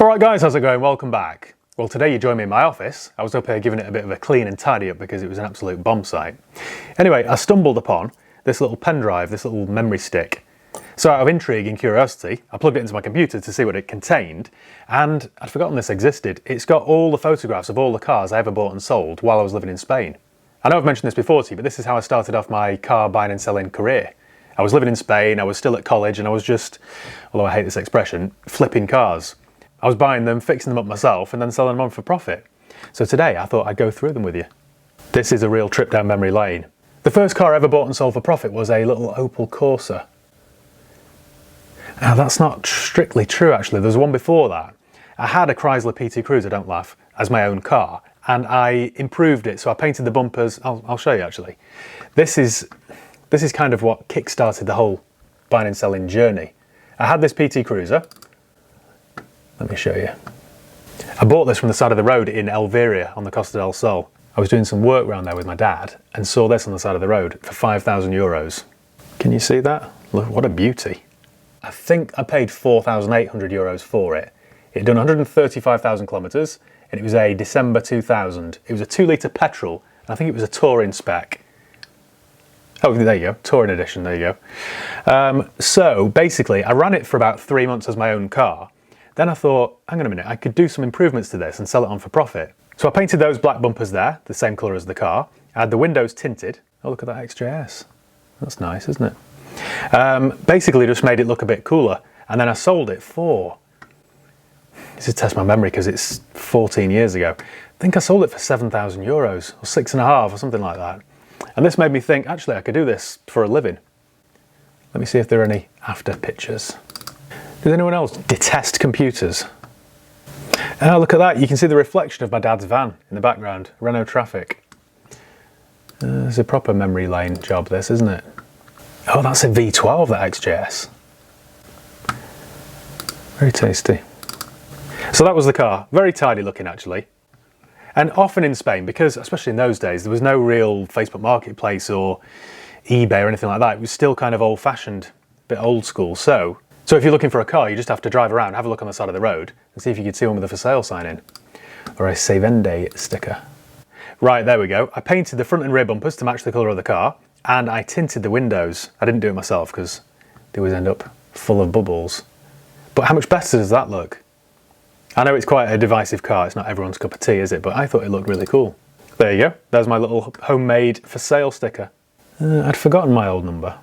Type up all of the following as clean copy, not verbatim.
Alright guys, how's it going? Welcome back. Well, today you join me in my office. I was up here giving it a bit of a clean and tidy up because it was an absolute bomb site. Anyway, I stumbled upon this little pen drive, this little memory stick. So out of intrigue and curiosity, I plugged it into my computer to see what it contained, and I'd forgotten this existed. It's got all the photographs of all the cars I ever bought and sold while I was living in Spain. I know I've mentioned this before to you, but this is how I started off my car buying and selling career. I was living in Spain, I was still at college, and I was just, although I hate this expression, flipping cars. I was buying them, fixing them up myself, and then selling them on for profit. So today I thought I'd go through them with you. This is a real trip down memory lane. The first car I ever bought and sold for profit was a little Opel Corsa. Now that's not strictly true actually, there was one before that. I had a Chrysler PT Cruiser, don't laugh, as my own car, and I improved it, so I painted the bumpers. I'll show you actually. This is kind of what kick-started the whole buying and selling journey. I had this PT Cruiser. Let me show you. I bought this from the side of the road in Elveria on the Costa del Sol. I was doing some work around there with my dad and saw this on the side of the road for 5,000 euros. Can you see that? Look, what a beauty. I think I paid 4,800 euros for it. It had done 135,000 kilometres and it was a December 2000. It was a 2-litre petrol and I think it was a touring spec. Oh, there you go, touring edition, there you go. So basically I ran it for about 3 months as my own car. Then I thought, hang on a minute, I could do some improvements to this and sell it on for profit. So I painted those black bumpers there, the same colour as the car. I had the windows tinted. Oh, look at that XJS. That's nice, isn't it? Basically just made it look a bit cooler. And then I sold it for, this is test my memory because it's 14 years ago. I think I sold it for 7,000 euros or 6.5 or something like that. And this made me think, actually, I could do this for a living. Let me see if there are any after pictures. Does anyone else detest computers? Oh, look at that. You can see the reflection of my dad's van in the background. Renault Traffic. It's a proper memory lane job, this, isn't it? Oh, that's a V12, that XJS. Very tasty. So that was the car. Very tidy looking, actually. And often in Spain, because especially in those days, there was no real Facebook Marketplace or eBay or anything like that. It was still kind of old-fashioned, a bit old school. So if you're looking for a car, you just have to drive around, have a look on the side of the road and see if you can see one with a for sale sign in or a Se Vende sticker. Right, there we go. I painted the front and rear bumpers to match the colour of the car and I tinted the windows. I didn't do it myself because they always end up full of bubbles. But how much better does that look? I know it's quite a divisive car. It's not everyone's cup of tea, is it? But I thought it looked really cool. There you go. There's my little homemade for sale sticker. I'd forgotten my old number.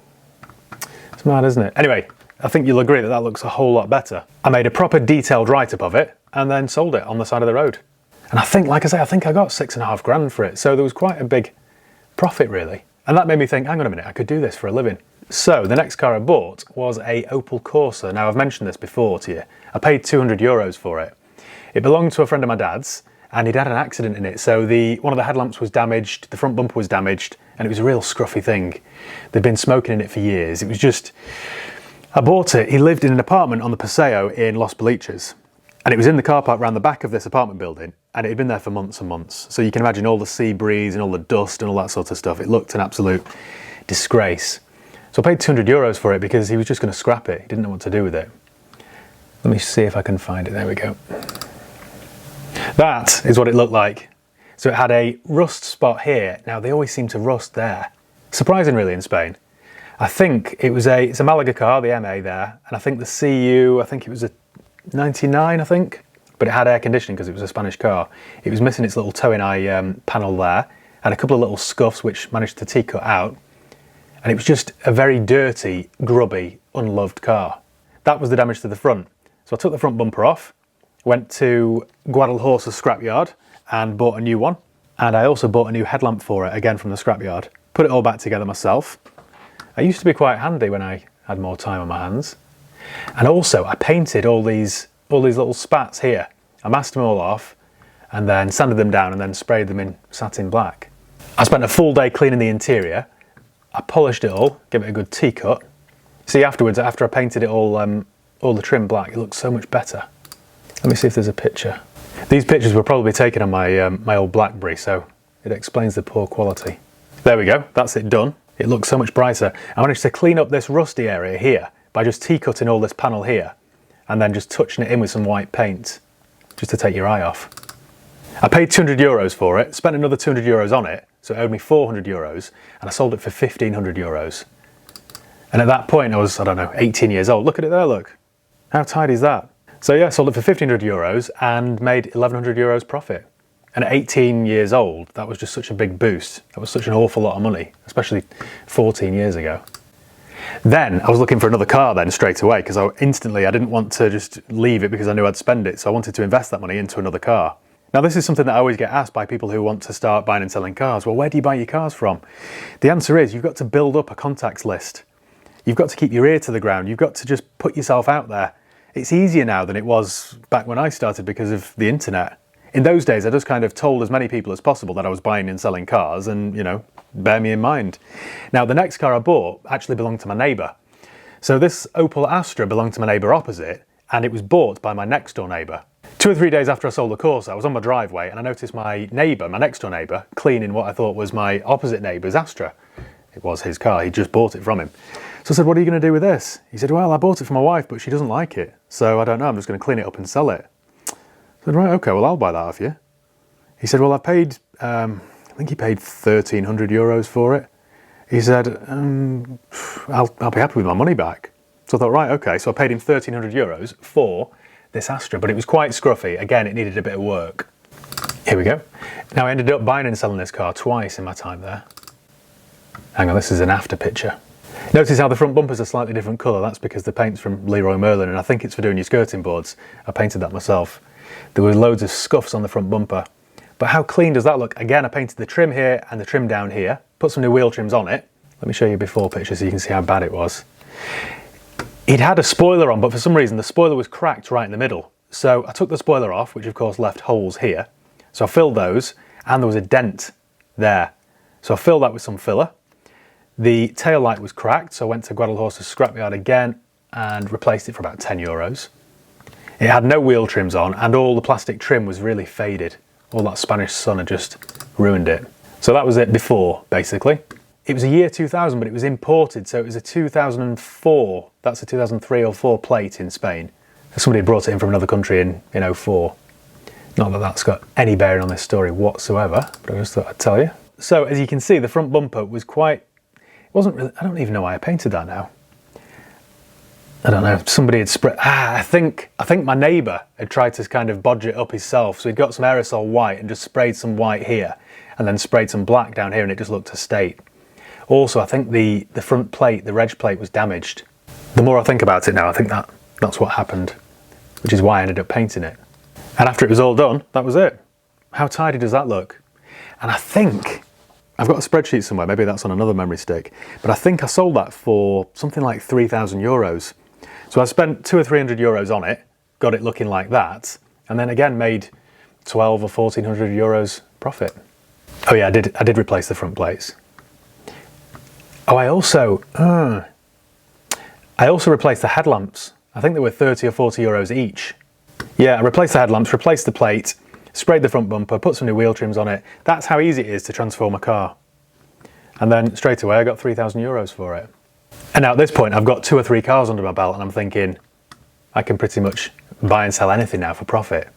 It's mad, isn't it? Anyway, I think you'll agree that that looks a whole lot better. I made a proper detailed write-up of it and then sold it on the side of the road. And I think, like I say, I think I got 6.5 grand for it. So there was quite a big profit really. And that made me think, hang on a minute, I could do this for a living. So the next car I bought was a Opel Corsa. Now I've mentioned this before to you. I paid 200 euros for it. It belonged to a friend of my dad's and he'd had an accident in it. So one of the headlamps was damaged, the front bumper was damaged, and it was a real scruffy thing. They'd been smoking in it for years. It was just, I bought it. He lived in an apartment on the Paseo in Los Boliches. And it was in the car park around the back of this apartment building. And it had been there for months and months. So you can imagine all the sea breeze and all the dust and all that sort of stuff. It looked an absolute disgrace. So I paid 200 euros for it because he was just going to scrap it. He didn't know what to do with it. Let me see if I can find it. There we go. That is what it looked like. So it had a rust spot here. Now they always seem to rust there. Surprising really in Spain. I think it's a Malaga car, the MA there, and I think the CU, I think it was a 99, I think, but it had air conditioning because it was a Spanish car. It was missing its little towing eye panel there, had a couple of little scuffs which managed to T-cut out, and it was just a very dirty, grubby, unloved car. That was the damage to the front. So I took the front bumper off, went to Guadalhorce scrapyard and bought a new one, and I also bought a new headlamp for it, again from the scrapyard. Put it all back together myself. I used to be quite handy when I had more time on my hands. And also I painted all these little spats here. I masked them all off and then sanded them down and then sprayed them in satin black. I spent a full day cleaning the interior. I polished it all, gave it a good T-cut. See, afterwards, after I painted it all the trim black, it looks so much better. Let me see if there's a picture. These pictures were probably taken on my old BlackBerry, so it explains the poor quality. There we go, that's it done. It looks so much brighter. I managed to clean up this rusty area here by just T-cutting all this panel here and then just touching it in with some white paint. just to take your eye off. I paid €200 for it, spent another €200 on it, so it owed me €400, and I sold it for €1,500. And at that point I was, I don't know, 18 years old. Look at it there, look. How tidy is that? So yeah, I sold it for €1,500 and made €1,100 profit. And at 18 years old, that was just such a big boost. That was such an awful lot of money, especially 14 years ago. Then I was looking for another car then straight away because I didn't want to just leave it because I knew I'd spend it. So I wanted to invest that money into another car. Now this is something that I always get asked by people who want to start buying and selling cars. Well, where do you buy your cars from? The answer is you've got to build up a contacts list. You've got to keep your ear to the ground. You've got to just put yourself out there. It's easier now than it was back when I started because of the internet. In those days, I just kind of told as many people as possible that I was buying and selling cars and, you know, bear me in mind. Now, the next car I bought actually belonged to my neighbour. So this Opel Astra belonged to my neighbour opposite, and it was bought by my next door neighbour. 2 or 3 days after I sold the Corsa, I was on my driveway and I noticed my neighbour, my next door neighbour, cleaning what I thought was my opposite neighbour's Astra. It was his car, he just bought it from him. So I said, what are you going to do with this? He said, well, I bought it for my wife, but she doesn't like it. So I don't know, I'm just going to clean it up and sell it. I said, right, okay, well, I'll buy that off you. He said, well, I paid, I think he paid €1,300 for it. He said, I'll be happy with my money back. So I thought, right, okay, so I paid him €1,300 for this Astra, but it was quite scruffy. Again, it needed a bit of work. Here we go. Now, I ended up buying and selling this car twice in my time there. Hang on, this is an after picture. Notice how the front bumper's a slightly different colour. That's because the paint's from Leroy Merlin, and I think it's for doing your skirting boards. I painted that myself. There were loads of scuffs on the front bumper. But how clean does that look? Again, I painted the trim here and the trim down here. Put some new wheel trims on it. Let me show you a before picture so you can see how bad it was. It had a spoiler on, but for some reason the spoiler was cracked right in the middle. So I took the spoiler off, which of course left holes here. So I filled those, and there was a dent there. So I filled that with some filler. The tail light was cracked, so I went to Guadalhorce's scrapyard again and replaced it for about €10. It had no wheel trims on, and all the plastic trim was really faded. All that Spanish sun had just ruined it. So that was it before, basically. It was a year 2000, but it was imported, so it was a 2004. That's a 2003 or 4 plate in Spain. Somebody had brought it in from another country in 04. Not that that's got any bearing on this story whatsoever, but I just thought I'd tell you. So as you can see, the front bumper was quite, it wasn't really, I don't even know why I painted that now. I don't know, somebody had sprayed, I think my neighbour had tried to kind of bodge it up himself, so he'd got some aerosol white and just sprayed some white here, and then sprayed some black down here, and it just looked a state. Also, I think the front plate, the reg plate, was damaged. The more I think about it now, I think that's what happened, which is why I ended up painting it. And after it was all done, that was it. How tidy does that look? And I think, I've got a spreadsheet somewhere, maybe that's on another memory stick, but I think I sold that for something like €3,000. So I spent €200 or €300 on it, got it looking like that, and then again made €1,200 or €1,400 profit. Oh yeah, I did replace the front plates. Oh, I also replaced the headlamps. I think they were €30 or €40 each. Yeah, I replaced the headlamps, replaced the plate, sprayed the front bumper, put some new wheel trims on it. That's how easy it is to transform a car. And then straight away I got €3,000 for it. And now at this point I've got 2 or 3 cars under my belt and I'm thinking I can pretty much buy and sell anything now for profit.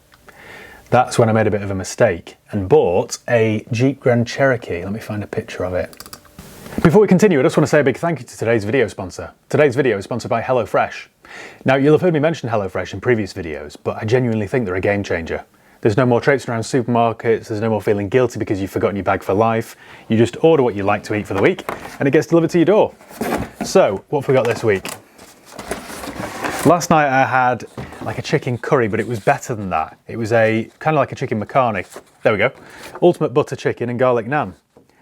That's when I made a bit of a mistake and bought a Jeep Grand Cherokee. Let me find a picture of it. Before we continue, I just want to say a big thank you to today's video sponsor. Today's video is sponsored by HelloFresh. Now, you'll have heard me mention HelloFresh in previous videos, but I genuinely think they're a game changer. There's no more traipsing around supermarkets, there's no more feeling guilty because you've forgotten your bag for life. You just order what you like to eat for the week, and it gets delivered to your door. So, what have we got this week? Last night I had like a chicken curry, but it was better than that. It was kind of like a chicken macaroni. There we go. Ultimate butter chicken and garlic naan.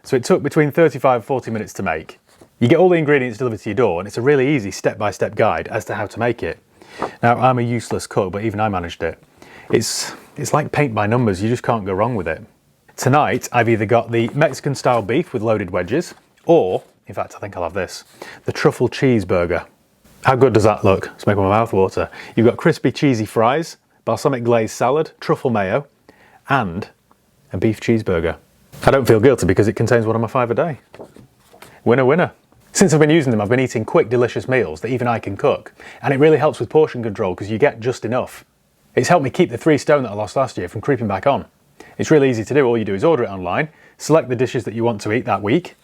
So it took between 35 and 40 minutes to make. You get all the ingredients delivered to your door, and it's a really easy step-by-step guide as to how to make it. Now, I'm a useless cook, but even I managed it. It's like paint by numbers, you just can't go wrong with it. Tonight, I've either got the Mexican-style beef with loaded wedges, or, in fact, I think I'll have this, the truffle cheeseburger. How good does that look? It's making my mouth water. You've got crispy cheesy fries, balsamic glazed salad, truffle mayo, and a beef cheeseburger. I don't feel guilty because it contains one of my 5 a day. Winner, winner. Since I've been using them, I've been eating quick, delicious meals that even I can cook. And it really helps with portion control because you get just enough. It's helped me keep the 3 stone that I lost last year from creeping back on. It's really easy to do. All you do is order it online, select the dishes that you want to eat that week,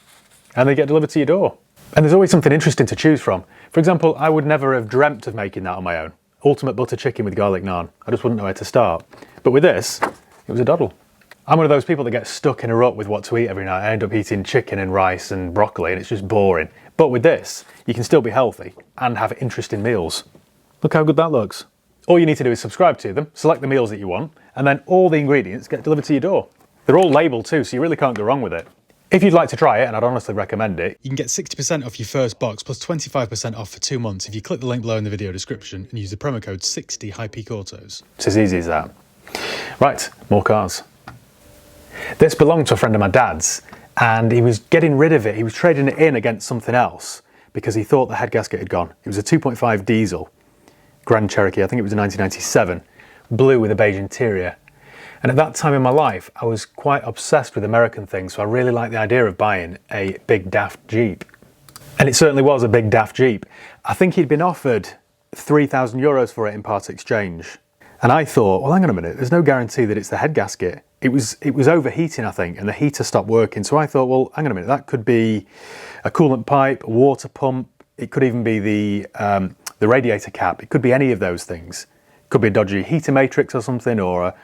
and they get delivered to your door. And there's always something interesting to choose from. For example, I would never have dreamt of making that on my own. Ultimate butter chicken with garlic naan. I just wouldn't know where to start. But with this, it was a doddle. I'm one of those people that gets stuck in a rut with what to eat every night. I end up eating chicken and rice and broccoli, and it's just boring. But with this, you can still be healthy and have interesting meals. Look how good that looks. All you need to do is subscribe to them, select the meals that you want, and then all the ingredients get delivered to your door. They're all labelled too, so you really can't go wrong with it. If you'd like to try it, and I'd honestly recommend it, you can get 60% off your first box plus 25% off for 2 months if you click the link below in the video description and use the promo code 60 HighPeak Autos. It's as easy as that. Right, more cars. This belonged to a friend of my dad's, and he was getting rid of it. He was trading it in against something else because he thought the head gasket had gone. It was a 2.5 diesel Grand Cherokee. I think it was a 1997, blue with a beige interior. And at that time in my life, I was quite obsessed with American things, so I really liked the idea of buying a big daft Jeep. And it certainly was a big daft Jeep. I think he'd been offered €3,000 for it in part exchange. And I thought, well, hang on a minute, there's no guarantee that it's the head gasket. It was overheating, I think, and the heater stopped working. So I thought, well, hang on a minute, that could be a coolant pipe, a water pump. It could even be the radiator cap. It could be any of those things. It could be a dodgy heater matrix or something, or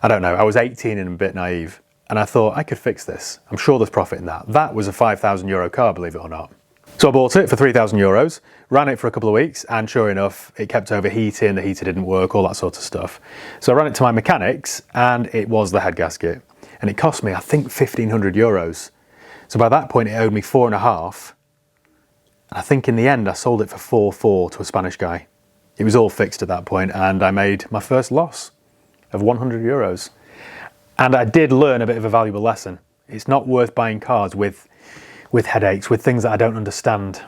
I don't know. I was 18 and a bit naive, and I thought I could fix this. I'm sure there's profit in that. That was a €5,000 car, believe it or not. So I bought it for €3,000, ran it for a couple of weeks, and sure enough, it kept overheating, the heater didn't work, all that sort of stuff. So I ran it to my mechanics, and it was the head gasket. And it cost me, I think, €1,500. So by that point, it owed me 4.5. I think in the end, I sold it for 4.4 to a Spanish guy. It was all fixed at that point, and I made my first loss of €100. And I did learn a bit of a valuable lesson. It's not worth buying cars with headaches, with things that I don't understand.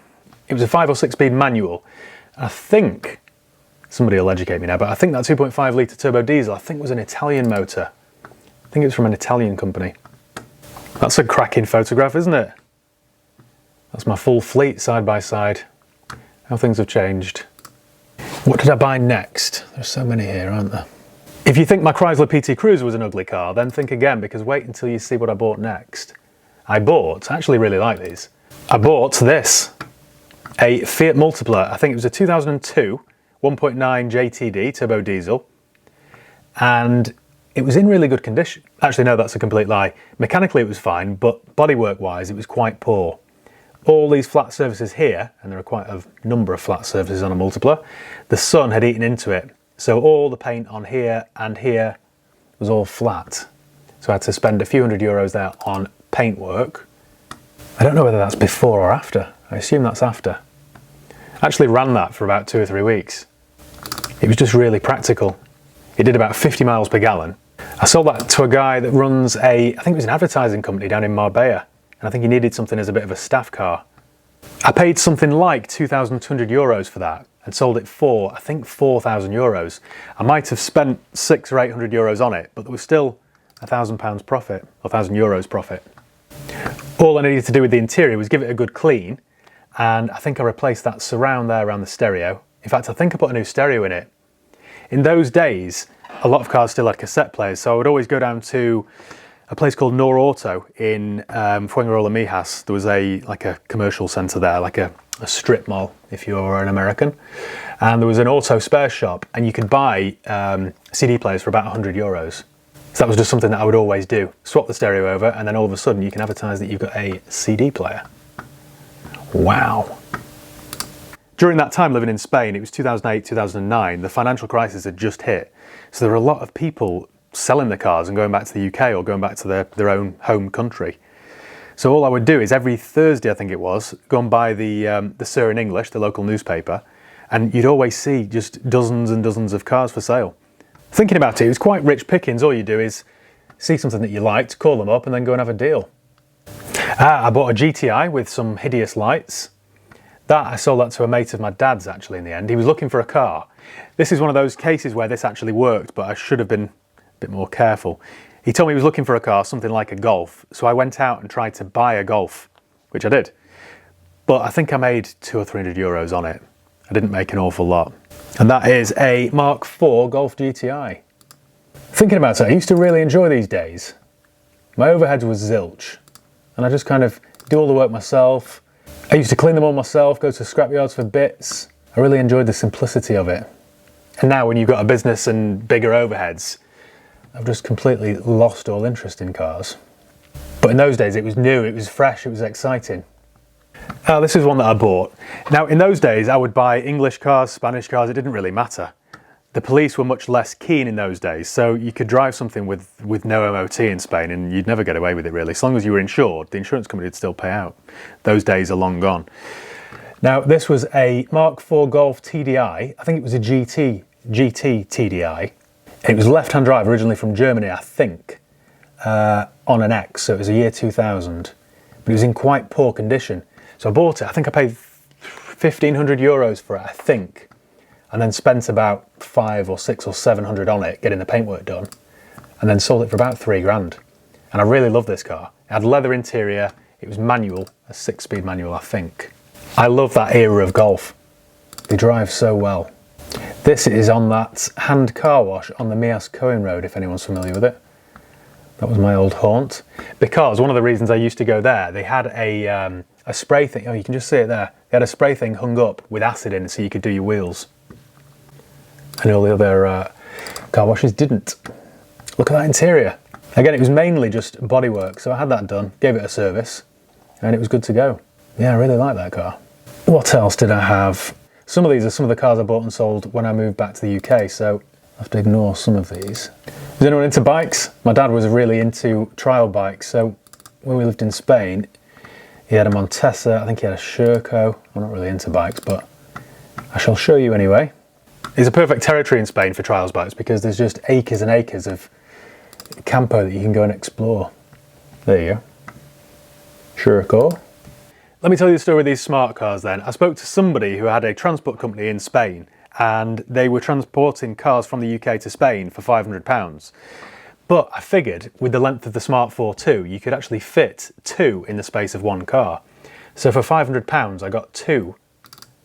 It was a 5 or 6 speed manual. I think, somebody will educate me now, but I think that 2.5 litre turbo diesel, I think was an Italian motor. I think it was from an Italian company. That's a cracking photograph, isn't it? That's my full fleet side by side. How things have changed. What did I buy next? There's so many here, aren't there? If you think my Chrysler PT Cruiser was an ugly car, then think again, because wait until you see what I bought next. I actually really like these. I bought this, a Fiat Multipla. I think it was a 2002 1.9 JTD turbo diesel, and it was in really good condition. Actually, no, that's a complete lie. Mechanically, it was fine, but bodywork-wise, it was quite poor. All these flat surfaces here, and there are quite a number of flat surfaces on a Multipla, the sun had eaten into it. So all the paint on here and here was all flat. So I had to spend a few €100 there on paintwork. I don't know whether that's before or after. I assume that's after. I actually ran that for about 2 or 3 weeks. It was just really practical. It did about 50 miles per gallon. I sold that to a guy that runs I think it was an advertising company down in Marbella. And I think he needed something as a bit of a staff car. I paid something like €2,200 for that and sold it for, I think, €4,000. I might have spent €600 or €800 on it, but there was still £1,000 profit, or €1,000 profit. All I needed to do with the interior was give it a good clean, and I think I replaced that surround there around the stereo. In fact, I think I put a new stereo in it. In those days, a lot of cars still had cassette players, so I would always go down to a place called Nor Auto in Fuengirola, Mijas. There was a commercial centre there, like a strip mall, if you're an American. And there was an auto spare shop, and you could buy CD players for about €100. So that was just something that I would always do. Swap the stereo over, and then all of a sudden you can advertise that you've got a CD player. Wow. During that time living in Spain, it was 2008, 2009, the financial crisis had just hit. So there were a lot of people selling the cars and going back to the UK or going back to their own home country. So all I would do is every Thursday, I think it was, go and buy the Sur in English, the local newspaper, and you'd always see just dozens and dozens of cars for sale. Thinking about it, it was quite rich pickings. All you do is see something that you liked, call them up, and then go and have a deal. I bought a GTI with some hideous lights. I sold that to a mate of my dad's actually in the end. He was looking for a car. This is one of those cases where this actually worked, but I should have been a bit more careful. He told me he was looking for a car, something like a Golf. So I went out and tried to buy a Golf, which I did. But I think I made €200 or €300 on it. I didn't make an awful lot. And that is a Mark IV Golf GTI. Thinking about it, I used to really enjoy these days. My overheads was zilch, and I just kind of do all the work myself. I used to clean them all myself, go to scrapyards for bits. I really enjoyed the simplicity of it. And now when you've got a business and bigger overheads, I've just completely lost all interest in cars. But in those days it was new, it was fresh, it was exciting. This is one that I bought. Now in those days I would buy English cars, Spanish cars, it didn't really matter. The police were much less keen in those days, so you could drive something with no MOT in Spain and you'd never get away with it really. As long as you were insured, the insurance company would still pay out. Those days are long gone. Now this was a Mark IV Golf TDI, I think it was a GT TDI. It was left-hand drive, originally from Germany, I think, on an X, so it was a year 2000. But it was in quite poor condition. So I bought it, I think I paid 1,500 euros for it, I think. And then spent about 500 or 600 or 700 on it, getting the paintwork done. And then sold it for about 3 grand. And I really love this car. It had leather interior, it was manual, a 6-speed manual, I think. I love that era of Golf. They drive so well. This is on that hand car wash on the Mias Cohen Road, if anyone's familiar with it. That was my old haunt. Because one of the reasons I used to go there, they had a spray thing, oh you can just see it there. They had a spray thing hung up with acid in so you could do your wheels. And all the other car washes didn't. Look at that interior. Again, it was mainly just bodywork, so I had that done, gave it a service, and it was good to go. Yeah, I really like that car. What else did I have? Some of these are some of the cars I bought and sold when I moved back to the UK, so I have to ignore some of these. Is anyone into bikes? My dad was really into trial bikes, so when we lived in Spain, he had a Montesa, I think he had a Sherco. I'm not really into bikes, but I shall show you anyway. It's a perfect territory in Spain for trials bikes because there's just acres and acres of campo that you can go and explore. There you go. Sherco. Let me tell you the story with these smart cars then. I spoke to somebody who had a transport company in Spain and they were transporting cars from the UK to Spain for £500. But I figured with the length of the Smart 4 you could actually fit 2 in the space of 1 car. So for £500 I got 2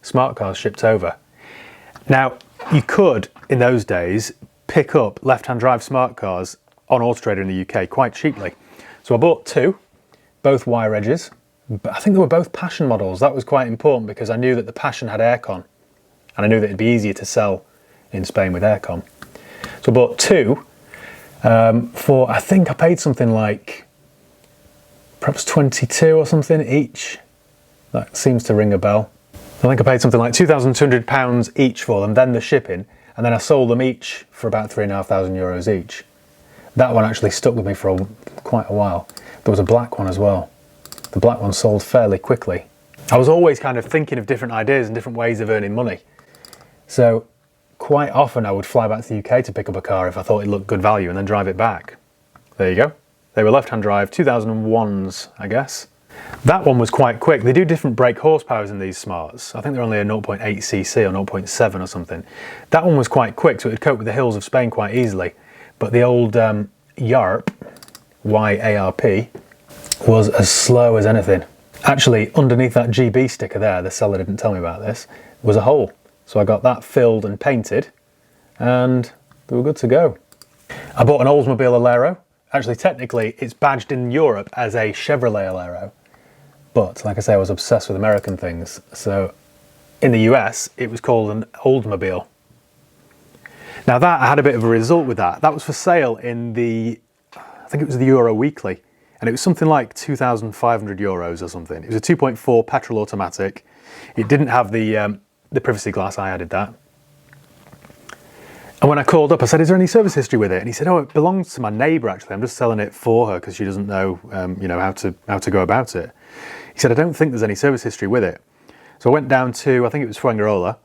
smart cars shipped over. Now you could in those days pick up left-hand drive smart cars on Autotrader in the UK quite cheaply. So I bought 2, both Y Regs. But I think they were both Passion models. That was quite important because I knew that the Passion had aircon and I knew that it'd be easier to sell in Spain with aircon. So I bought 2 for, I think I paid something like perhaps 22 or something each. That seems to ring a bell. I think I paid something like £2,200 each for them, then the shipping, and then I sold them each for about €3,500 each. That one actually stuck with me for quite a while. There was a black one as well. The black one sold fairly quickly. I was always kind of thinking of different ideas and different ways of earning money. So quite often I would fly back to the UK to pick up a car if I thought it looked good value and then drive it back. There you go. They were left-hand drive, 2001s, I guess. That one was quite quick. They do different brake horsepowers in these smarts. I think they're only a 0.8cc or 0.7 or something. That one was quite quick, so it would cope with the hills of Spain quite easily. But the old YARP, Y-A-R-P, was as slow as anything. Actually, underneath that GB sticker there, the seller didn't tell me about this, was a hole. So I got that filled and painted, and they were good to go. I bought an Oldsmobile Alero. Actually, technically, it's badged in Europe as a Chevrolet Alero. But, like I say, I was obsessed with American things. So, in the US, it was called an Oldsmobile. Now that, I had a bit of a result with that. That was for sale in the, I think it was the Euro Weekly. And it was something like €2,500 or something. It was a 2.4 petrol automatic. It didn't have the privacy glass, I added that. And when I called up, I said, is there any service history with it? And he said, oh, it belongs to my neighbour actually. I'm just selling it for her because she doesn't know, how to go about it. He said, I don't think there's any service history with it. So I went down to, I think it was Fuengirola,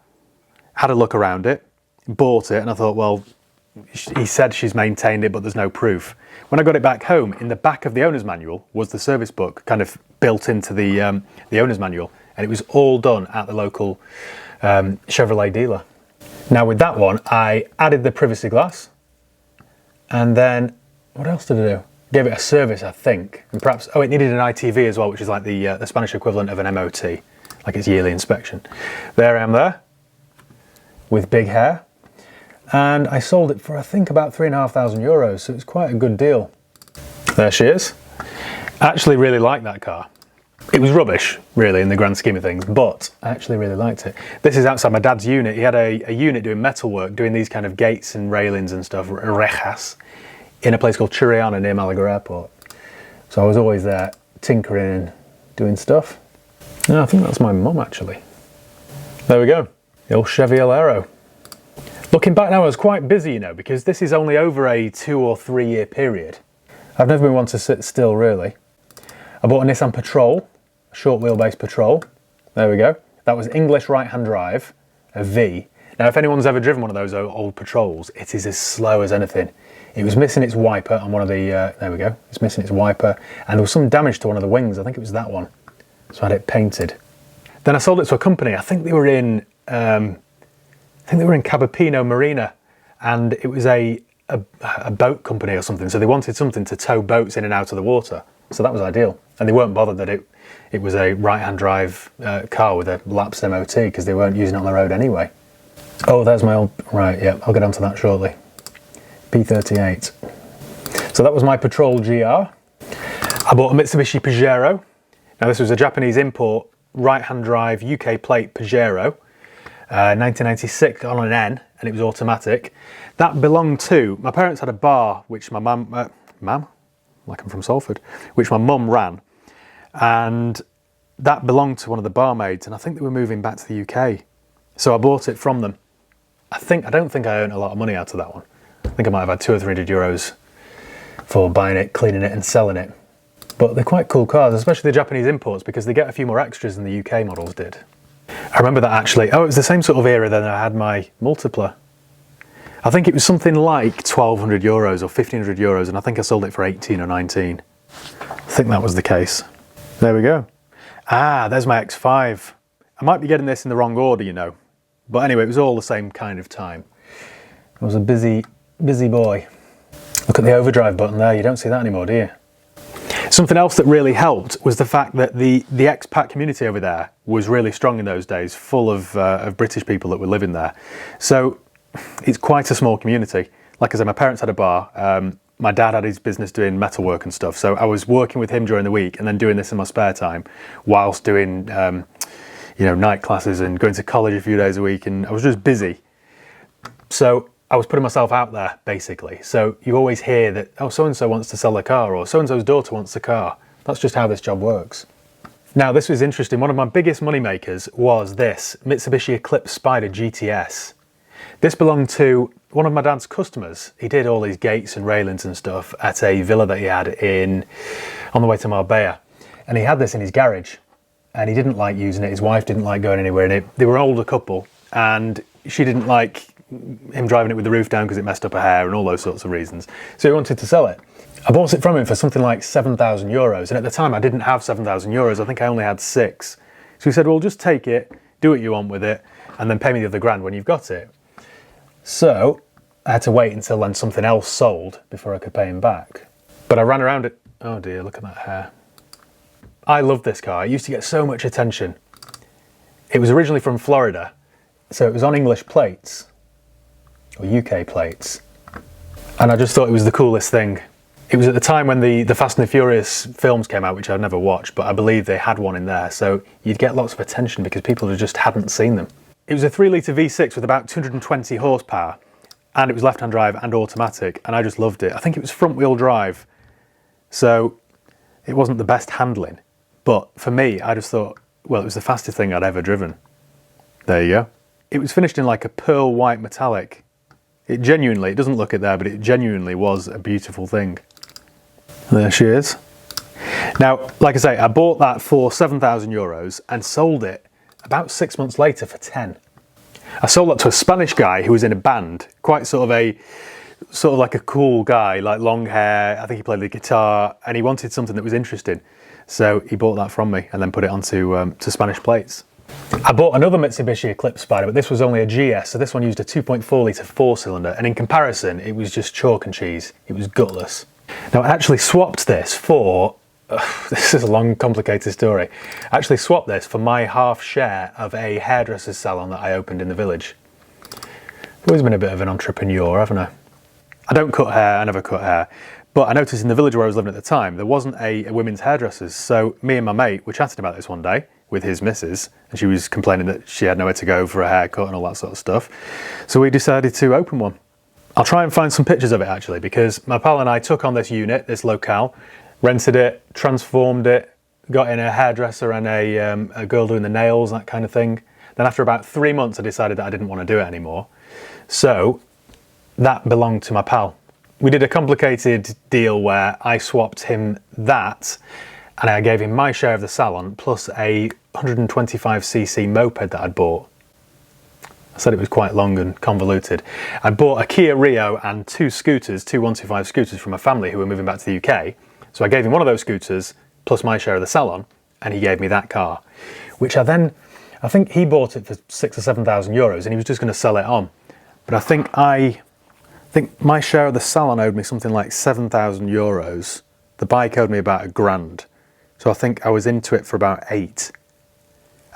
had a look around it, bought it, and I thought, well, he said she's maintained it, but there's no proof. When I got it back home, in the back of the owner's manual was the service book, kind of built into the owner's manual, and it was all done at the local Chevrolet dealer. Now with that one, I added the privacy glass, and then what else did I do? Gave it a service, I think, and perhaps, oh, it needed an ITV as well, which is like the Spanish equivalent of an MOT, like its yearly inspection. There I am there. with big hair. And I sold it for, I think, about €3,500, so it's quite a good deal. There she is. I actually really like that car. It was rubbish, really, in the grand scheme of things, but I actually really liked it. This is outside my dad's unit. He had a unit doing metal work, doing these kind of gates and railings and stuff, rejas, in a place called Chiriana near Malaga Airport. So I was always there, tinkering and doing stuff. Yeah, I think that's my mum, actually. There we go, the old Chevy Alero. Looking back now, I was quite busy, you know, because this is only over a 2 or 3 year period. I've never been one to sit still, really. I bought a Nissan Patrol, a short wheelbase Patrol. There we go. That was English right-hand drive, a V. Now, if anyone's ever driven one of those old Patrols, it is as slow as anything. It was missing its wiper on one of the, there we go. It's missing its wiper, and there was some damage to one of the wings. I think it was that one. So I had it painted. Then I sold it to a company. I think they were in Cabapino Marina, and it was a boat company or something. So they wanted something to tow boats in and out of the water. So that was ideal. And they weren't bothered that it was a right-hand drive car with a lapsed MOT, because they weren't using it on the road anyway. Oh, there's my old, right, yeah, I'll get onto that shortly. P38. So that was my Patrol GR. I bought a Mitsubishi Pajero. Now this was a Japanese import, right-hand drive, UK plate Pajero. 1996 on an N, and it was automatic. That belonged to, my parents had a bar which my mum, like I'm from Salford, which my mum ran, and that belonged to one of the barmaids, and I think they were moving back to the UK, so I bought it from them. I don't think I earned a lot of money out of that one. I think I might have had 200 or 300 euros for buying it, cleaning it and selling it. But they're quite cool cars, especially the Japanese imports, because they get a few more extras than the UK models did. I remember that actually. Oh, it was the same sort of era that I had my Multipla. I think it was something like 1,200 euros or 1,500 euros, and I think I sold it for 18 or 19. I think that was the case. There we go. Ah, there's my X5. I might be getting this in the wrong order, you know. But anyway, it was all the same kind of time. I was a busy boy. Look at the overdrive button there. You don't see that anymore, do you? Something else that really helped was the fact that the expat community over there was really strong in those days, full of British people that were living there. So it's quite a small community. Like I said, my parents had a bar. My dad had his business doing metalwork and stuff. So I was working with him during the week and then doing this in my spare time whilst doing, night classes and going to college a few days a week. And I was just busy. So I was putting myself out there, basically. So you always hear that, oh, so-and-so wants to sell a car, or so-and-so's daughter wants a car. That's just how this job works. Now, this was interesting. One of my biggest money makers was this Mitsubishi Eclipse Spider GTS. This belonged to one of my dad's customers. He did all these gates and railings and stuff at a villa that he had on the way to Marbella. And he had this in his garage, and he didn't like using it. His wife didn't like going anywhere in it. They were an older couple, and she didn't like him driving it with the roof down because it messed up her hair and all those sorts of reasons. So he wanted to sell it. I bought it from him for something like 7,000 euros. And at the time I didn't have 7,000 euros. I think I only had 6. So he said, well, just take it, do what you want with it, and then pay me the other grand when you've got it. So I had to wait until then something else sold before I could pay him back. But I ran around it. Oh dear, look at that hair. I loved this car. It used to get so much attention. It was originally from Florida. So it was on English plates. Or UK plates, and I just thought it was the coolest thing. It was at the time when the Fast and the Furious films came out, which I'd never watched, but I believe they had one in there, so you'd get lots of attention because people just hadn't seen them. It was a 3-litre V6 with about 220 horsepower, and it was left-hand drive and automatic, and I just loved it. I think it was front-wheel drive, so it wasn't the best handling, but for me, I just thought, well, it was the fastest thing I'd ever driven. There you go. It was finished in like a pearl white metallic. It doesn't look it there, but it genuinely was a beautiful thing. There she is. Now, like I say, I bought that for 7,000 euros and sold it about 6 months later for 10. I sold that to a Spanish guy who was in a band, quite sort of like a cool guy, like long hair. I think he played the guitar, and he wanted something that was interesting. So he bought that from me and then put it onto to Spanish plates. I bought another Mitsubishi Eclipse Spider, but this was only a GS, so this one used a 2.4 litre 4-cylinder, and in comparison, it was just chalk and cheese. It was gutless. Now, I actually swapped this for, this is a long, complicated story. I actually swapped this for my half share of a hairdresser's salon that I opened in the village. always been a bit of an entrepreneur, haven't I? I don't cut hair, I never cut hair. But I noticed in the village where I was living at the time, there wasn't a women's hairdressers. So me and my mate were chatting about this one day with his missus, and she was complaining that she had nowhere to go for a haircut and all that sort of stuff. So we decided to open one. I'll try and find some pictures of it actually, because my pal and I took on this unit, this locale, rented it, transformed it, got in a hairdresser and a girl doing the nails, that kind of thing. Then after about 3 months, I decided that I didn't want to do it anymore. So that belonged to my pal. We did a complicated deal where I swapped him that, and I gave him my share of the salon plus a 125cc moped that I'd bought. I said it was quite long and convoluted. I bought a Kia Rio and two scooters, two 125 scooters from a family who were moving back to the UK. So I gave him one of those scooters plus my share of the salon, and he gave me that car, which I think he bought it for 6,000 or 7,000 euros, and he was just going to sell it on. But I think my share of the salon owed me something like 7,000 euros. The bike owed me about £1,000. So I think I was into it for about 8.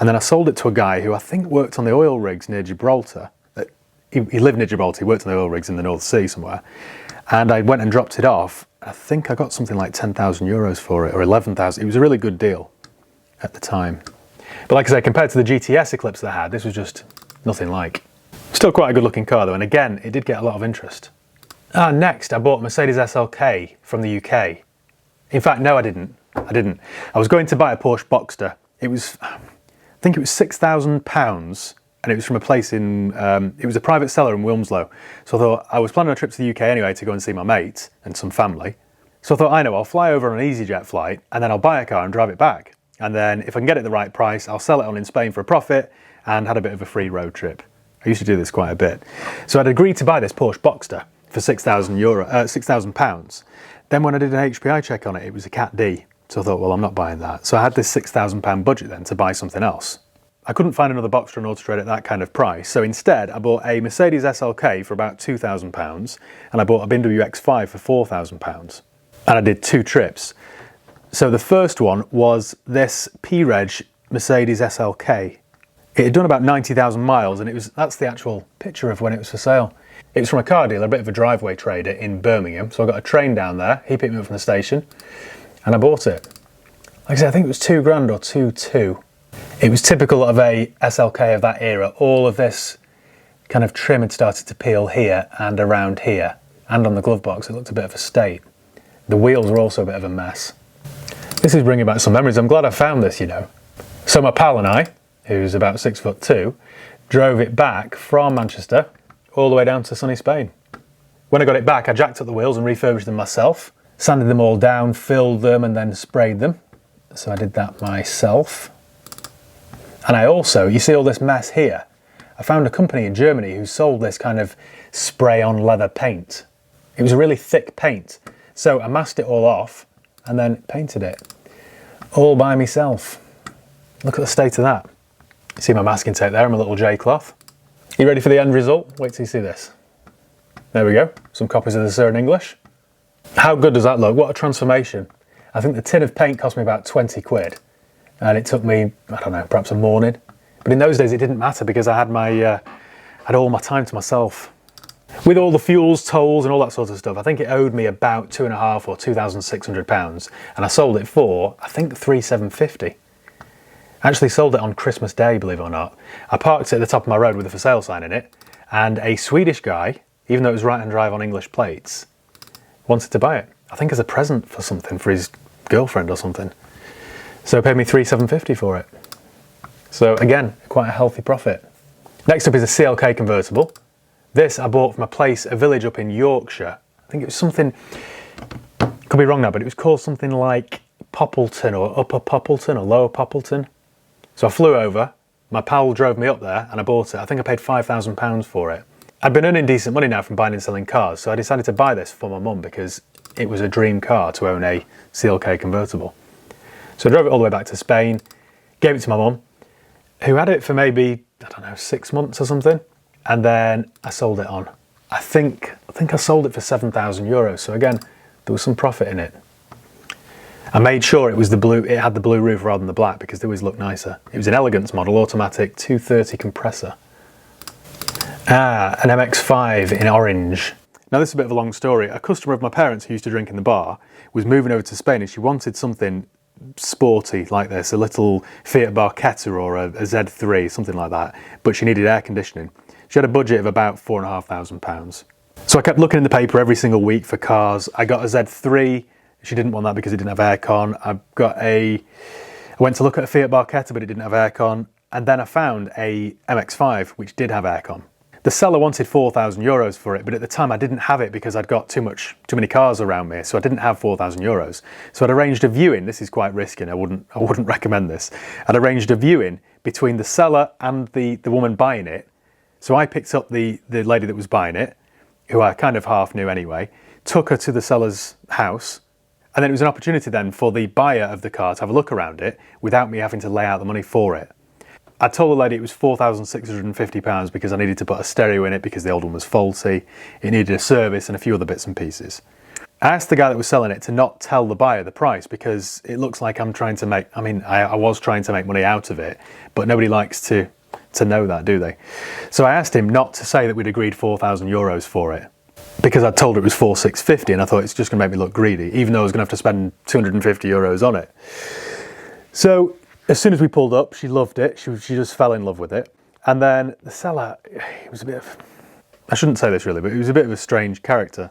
And then I sold it to a guy who I think worked on the oil rigs near Gibraltar. He lived near Gibraltar, he worked on the oil rigs in the North Sea somewhere. And I went and dropped it off. I think I got something like 10,000 euros for it, or 11,000. It was a really good deal at the time. But like I say, compared to the GTS Eclipse that I had, this was just nothing like. Still quite a good looking car though, and again, it did get a lot of interest. Next, I bought a Mercedes SLK from the UK. In fact, no, I didn't. I was going to buy a Porsche Boxster. I think it was £6,000, and it was from a place in, it was a private seller in Wilmslow. So I thought, I was planning a trip to the UK anyway to go and see my mate and some family. So I thought, I know, I'll fly over on an EasyJet flight, and then I'll buy a car and drive it back. And then if I can get it at the right price, I'll sell it on in Spain for a profit, and had a bit of a free road trip. I used to do this quite a bit. So I'd agreed to buy this Porsche Boxster for £6,000. Then when I did an HPI check on it, it was a Cat D. So I thought, well, I'm not buying that. So I had this £6,000 budget then to buy something else. I couldn't find another Boxster on Auto Trader at that kind of price. So instead, I bought a Mercedes SLK for about £2,000, and I bought a BMW X5 for £4,000. And I did 2 trips. So the first one was this P-Reg Mercedes SLK. It had done about 90,000 miles, and that's the actual picture of when it was for sale. It was from a car dealer, a bit of a driveway trader in Birmingham. So I got a train down there, he picked me up from the station, and I bought it. Like I said, I think it was £2,000 or 2,200. It was typical of a SLK of that era. All of this kind of trim had started to peel here and around here, and on the glove box it looked a bit of a state. The wheels were also a bit of a mess. This is bringing back some memories. I'm glad I found this, you know. So my pal and I, who's about 6'2", drove it back from Manchester all the way down to sunny Spain. When I got it back, I jacked up the wheels and refurbished them myself, sanded them all down, filled them, and then sprayed them. So I did that myself. And I also, you see all this mess here, I found a company in Germany who sold this kind of spray-on leather paint. It was a really thick paint. So I masked it all off and then painted it all by myself. Look at the state of that. You see my masking tape there, my little J-cloth. You ready for the end result? Wait till you see this. There we go, some copies of the Sir in English. How good does that look? What a transformation. I think the tin of paint cost me about 20 quid. And it took me, I don't know, perhaps a morning. But in those days it didn't matter because I had all my time to myself. With all the fuels, tolls and all that sort of stuff, I think it owed me about £2,500 or £2,600. And I sold it for, I think, £3,750. I actually sold it on Christmas Day, believe it or not. I parked it at the top of my road with a for sale sign in it, and a Swedish guy, even though it was right-hand drive on English plates, wanted to buy it. I think as a present for something, for his girlfriend or something. So he paid me £3,750 for it. So again, quite a healthy profit. Next up is a CLK convertible. This I bought from a village up in Yorkshire. I think it was something, could be wrong now, but it was called something like Poppleton or Upper Poppleton or Lower Poppleton. So I flew over, my pal drove me up there and I bought it. I think I paid £5,000 for it. I'd been earning decent money now from buying and selling cars, so I decided to buy this for my mum because it was a dream car to own a CLK convertible. So I drove it all the way back to Spain, gave it to my mum, who had it for maybe, I don't know, 6 months or something, and then I sold it on. I think I sold it for €7,000, so again, there was some profit in it. I made sure it had the blue roof rather than the black because they always look nicer. It was an Elegance model, automatic 230 compressor. An MX-5 in orange. Now this is a bit of a long story. A customer of my parents who used to drink in the bar was moving over to Spain and she wanted something sporty like this, a little Fiat Barchetta or a Z3, something like that, but she needed air conditioning. She had a budget of about £4,500. So I kept looking in the paper every single week for cars. I got a Z3. She didn't want that because it didn't have aircon. I went to look at a Fiat Barchetta, but it didn't have aircon. And then I found a MX-5, which did have aircon. The seller wanted €4,000 for it, but at the time I didn't have it because I'd got too many cars around me, so I didn't have €4,000. So I'd arranged a viewing. This is quite risky and I wouldn't recommend this. I'd arranged a viewing between the seller and the woman buying it. So I picked up the lady that was buying it, who I kind of half knew anyway, took her to the seller's house, and then it was an opportunity then for the buyer of the car to have a look around it without me having to lay out the money for it. I told the lady it was £4,650 because I needed to put a stereo in it because the old one was faulty, it needed a service and a few other bits and pieces. I asked the guy that was selling it to not tell the buyer the price because it looks like I'm trying to make, I was trying to make money out of it, but nobody likes to know that, do they? So I asked him not to say that we'd agreed €4,000 for it because I'd told her it was £4,650 and I thought it's just going to make me look greedy, even though I was going to have to spend €250 on it. So as soon as we pulled up, she loved it. She just fell in love with it. And then the seller, he was a bit of, I shouldn't say this really, but he was a bit of a strange character.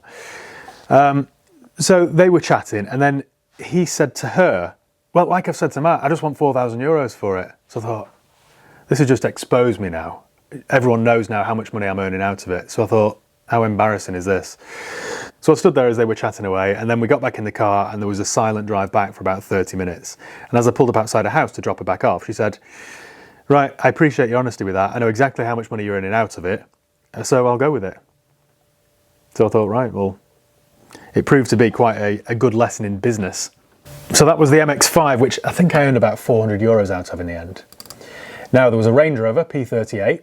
So they were chatting and then he said to her, well, like I've said to Matt, I just want €4,000 for it. So I thought, this has just exposed me now. Everyone knows now how much money I'm earning out of it. So I thought, how embarrassing is this? So I stood there as they were chatting away, and then we got back in the car and there was a silent drive back for about 30 minutes. And as I pulled up outside a house to drop her back off, she said, right, I appreciate your honesty with that. I know exactly how much money you're earning out of it, so I'll go with it. So I thought, right, well, it proved to be quite a good lesson in business. So that was the MX-5, which I think I earned about €400 out of in the end. Now there was a Range Rover P38.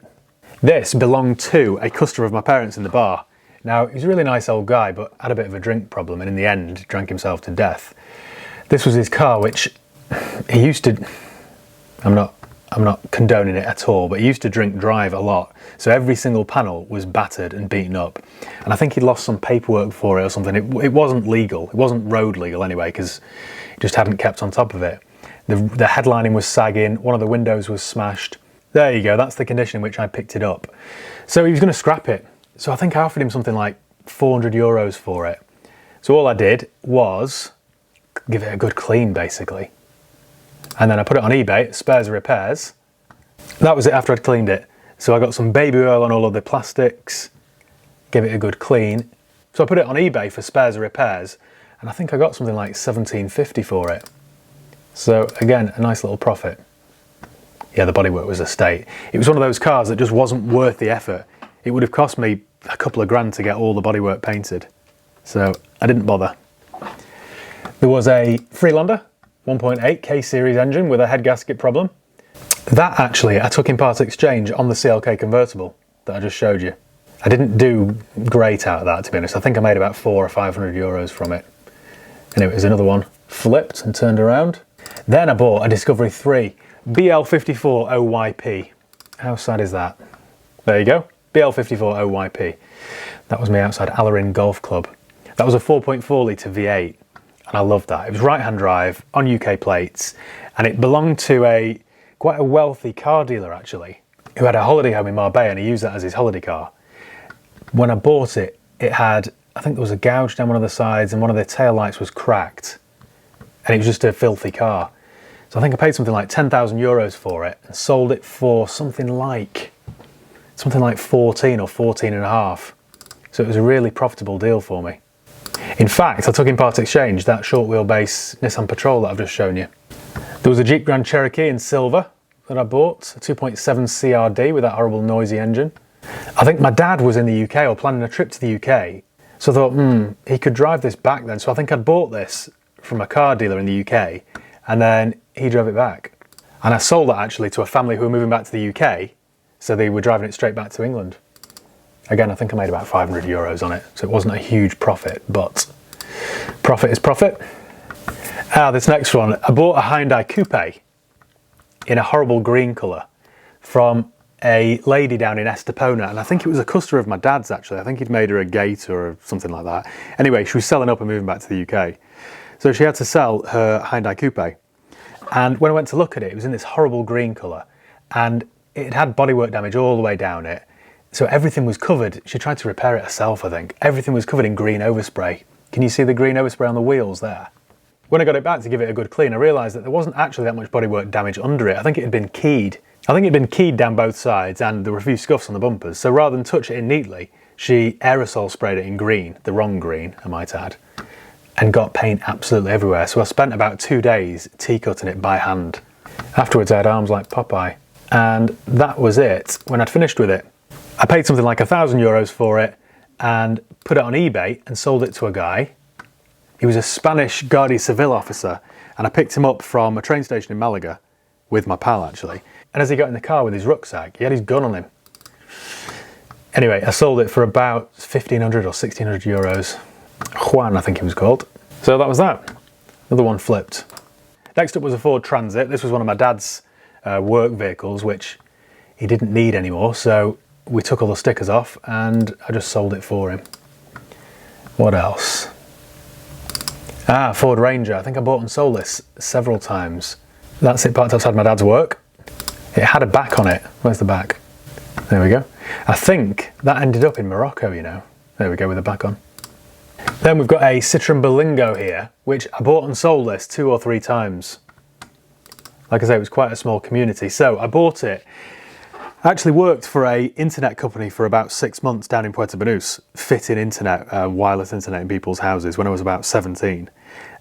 This belonged to a customer of my parents in the bar. Now, he's a really nice old guy, but had a bit of a drink problem and in the end drank himself to death. This was his car, which he used to, I'm not condoning it at all, but he used to drink drive a lot. So every single panel was battered and beaten up. And I think he'd lost some paperwork for it or something. It wasn't legal. It wasn't road legal anyway, because he just hadn't kept on top of it. The headlining was sagging, one of the windows was smashed. There you go, that's the condition in which I picked it up. So he was going to scrap it. So I think I offered him something like €400 for it. So all I did was give it a good clean, basically. And then I put it on eBay, Spares and Repairs. That was it after I'd cleaned it. So I got some baby oil on all of the plastics, gave it a good clean. So I put it on eBay for Spares and Repairs, and I think I got something like $17.50 for it. So again, a nice little profit. Yeah, the bodywork was a state. It was one of those cars that just wasn't worth the effort. It would have cost me a couple of grand to get all the bodywork painted. So I didn't bother. There was a Freelander 1.8 K-series engine with a head gasket problem. That actually I took in part exchange on the CLK convertible that I just showed you. I didn't do great out of that, to be honest. I think I made about €400 or €500 from it. Anyway, there's another one flipped and turned around. Then I bought a Discovery 3 BL54 OYP. How sad is that? There you go, BL54 OYP. That was me outside Allerin Golf Club. That was a 4.4 litre V8 and I loved that. It was right-hand drive on UK plates and it belonged to quite a wealthy car dealer actually, who had a holiday home in Marbella and he used that as his holiday car. When I bought it, it had, I think there was a gouge down one of the sides and one of the tail lights was cracked and it was just a filthy car. So I think I paid something like €10,000 for it and sold it for something like 14 or 14 and a half. So it was a really profitable deal for me. In fact, I took in part exchange that short wheelbase Nissan Patrol that I've just shown you. There was a Jeep Grand Cherokee in silver that I bought, a 2.7 CRD with that horrible noisy engine. I think my dad was in the UK or planning a trip to the UK. So I thought, he could drive this back then. So I think I'd bought this from a car dealer in the UK and then he drove it back. And I sold that actually to a family who were moving back to the UK, so they were driving it straight back to England. Again, I think I made about €500 on it, so it wasn't a huge profit, but profit is profit. This next one, I bought a Hyundai Coupe in a horrible green colour from a lady down in Estepona, and I think it was a customer of my dad's actually. I think he'd made her a Gator or something like that. Anyway, she was selling up and moving back to the UK. So she had to sell her Hyundai Coupe. And when I went to look at it, it was in this horrible green colour, and it had bodywork damage all the way down it. So everything was covered. She tried to repair it herself, I think. Everything was covered in green overspray. Can you see the green overspray on the wheels there? When I got it back to give it a good clean, I realised that there wasn't actually that much bodywork damage under it. I think it had been keyed. I think it had been keyed down both sides, and there were a few scuffs on the bumpers. So rather than touch it in neatly, she aerosol sprayed it in green, the wrong green, I might add, and got paint absolutely everywhere. So I spent about 2 days tea-cutting it by hand. Afterwards I had arms like Popeye. And that was it. When I'd finished with it, I paid something like €1,000 for it and put it on eBay and sold it to a guy. He was a Spanish Guardia Civil officer, and I picked him up from a train station in Malaga with my pal actually. And as he got in the car with his rucksack, he had his gun on him. Anyway, I sold it for about 1,500 or 1,600 euros. Juan, I think he was called. So that was that. Another one flipped. Next up was a Ford Transit. This was one of my dad's work vehicles, which he didn't need anymore. So we took all the stickers off and I just sold it for him. What else? Ford Ranger. I think I bought and sold this several times. That's it parked outside my dad's work. It had a back on it. Where's the back? There we go. I think that ended up in Morocco, you know. There we go with the back on. Then we've got a Citroen Berlingo here, which I bought and sold this 2 or 3 times. Like I say, it was quite a small community. So I bought it. I actually worked for a internet company for about 6 months down in Puerto Banús, fitting internet, wireless internet in people's houses when I was about 17.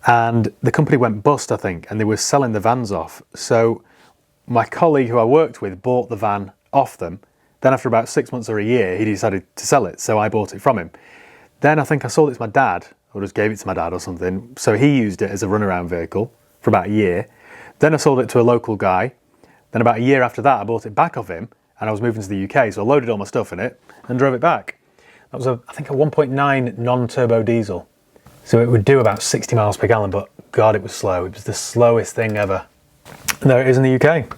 And the company went bust, I think, and they were selling the vans off. So my colleague who I worked with bought the van off them. Then after about 6 months or a year, he decided to sell it, so I bought it from him. Then I think I sold it to my dad, or just gave it to my dad or something. So he used it as a runaround vehicle for about a year. Then I sold it to a local guy. Then about a year after that, I bought it back off him, and I was moving to the UK, so I loaded all my stuff in it and drove it back. That was, I think, a 1.9 non-turbo diesel. So it would do about 60 miles per gallon, but God, it was slow. It was the slowest thing ever. And there it is in the UK.